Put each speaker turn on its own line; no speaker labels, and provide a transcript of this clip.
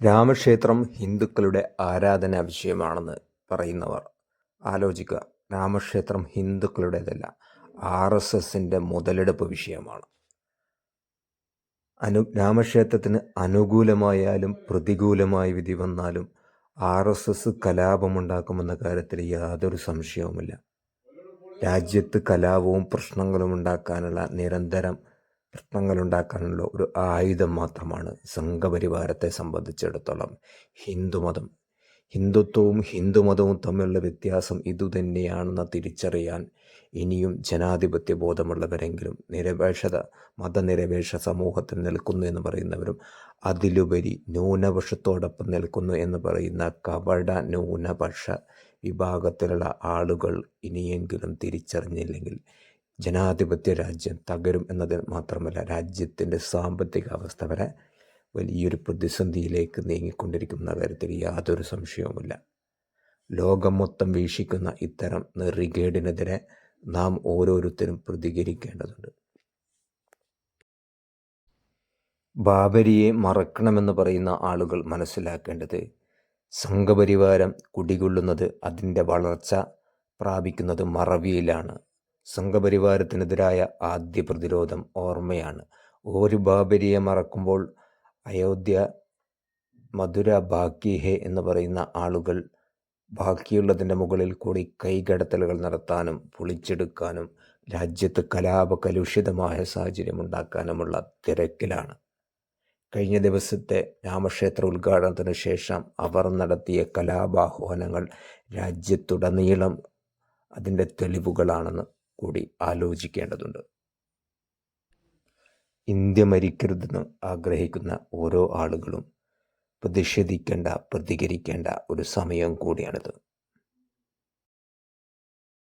രാമക്ഷേത്രം ഹിന്ദുക്കളുടെ ആരാധനാ വിഷയമാണെന്ന് പറയുന്നവർ ആലോചിക്കുക. രാമക്ഷേത്രം ഹിന്ദുക്കളുടേതല്ല, RSSൻ്റെ മുതലെടുപ്പ് വിഷയമാണ്. രാമക്ഷേത്രത്തിന് അനുകൂലമായാലും പ്രതികൂലമായ വിധി വന്നാലും RSS കലാപമുണ്ടാക്കുമെന്ന കാര്യത്തിൽ യാതൊരു സംശയവുമില്ല. രാജ്യത്ത് കലാപവും പ്രശ്നങ്ങളും ഉണ്ടാക്കാനുള്ള പ്രശ്നങ്ങളുണ്ടാക്കാനുള്ള ഒരു ആയുധം മാത്രമാണ് സംഘപരിവാരത്തെ സംബന്ധിച്ചിടത്തോളം ഹിന്ദുമതം. ഹിന്ദുത്വവും ഹിന്ദുമതവും തമ്മിലുള്ള വ്യത്യാസം ഇതുതന്നെയാണെന്ന് തിരിച്ചറിയാൻ ഇനിയും ജനാധിപത്യ ബോധമുള്ളവരെങ്കിലും മതനിരപേക്ഷ സമൂഹത്തിൽ നിൽക്കുന്നു എന്ന് പറയുന്നവരും അതിലുപരി ന്യൂനപക്ഷത്തോടൊപ്പം നിൽക്കുന്നു എന്ന് പറയുന്ന കപട ന്യൂനപക്ഷ വിഭാഗത്തിലുള്ള ആളുകൾ ഇനിയെങ്കിലും തിരിച്ചറിഞ്ഞില്ലെങ്കിൽ ജനാധിപത്യ രാജ്യം തകരും എന്നതിൽ മാത്രമല്ല, രാജ്യത്തിൻ്റെ സാമ്പത്തിക അവസ്ഥ വരെ വലിയൊരു പ്രതിസന്ധിയിലേക്ക് നീങ്ങിക്കൊണ്ടിരിക്കുന്ന കാര്യത്തിൽ യാതൊരു സംശയവുമില്ല. ലോകം മൊത്തം വീക്ഷിക്കുന്ന ഇത്തരം നെറികേടിനെതിരെ നാം ഓരോരുത്തരും പ്രതികരിക്കേണ്ടതുണ്ട്. ബാബരിയെ മറക്കണമെന്ന് പറയുന്ന ആളുകൾ മനസ്സിലാക്കേണ്ടത് സംഘപരിവാരം കുടികൊള്ളുന്നത്, അതിൻ്റെ വളർച്ച പ്രാപിക്കുന്നത് മറവിയിലാണ്. സംഘപരിവാരത്തിനെതിരായ ആദ്യ പ്രതിരോധം ഓർമ്മയാണ്. ഒരു ബാബരിയെ മറക്കുമ്പോൾ അയോധ്യ മധുര ബാക്കി ഹേ എന്ന് പറയുന്ന ആളുകൾ ബാക്കിയുള്ളതിൻ്റെ മുകളിൽ കൂടി കൈകടത്തലുകൾ നടത്താനും പൊളിച്ചെടുക്കാനും രാജ്യത്ത് കലുഷിതമായ സാഹചര്യം ഉണ്ടാക്കാനുമുള്ള തിരക്കിലാണ്. കഴിഞ്ഞ ദിവസത്തെ രാമക്ഷേത്ര ഉദ്ഘാടനത്തിന് ശേഷം അവർ നടത്തിയ കലാപാഹ്വാനങ്ങൾ രാജ്യത്തുടനീളം അതിൻ്റെ തെളിവുകളാണെന്ന് കൂടി ആലോചിക്കേണ്ടതുണ്ട്. ഇന്ത്യ മരിക്കരുതെന്ന് ആഗ്രഹിക്കുന്ന ഓരോ ആളുകളും പ്രതികരിക്കേണ്ട ഒരു സമയം കൂടിയാണിത്.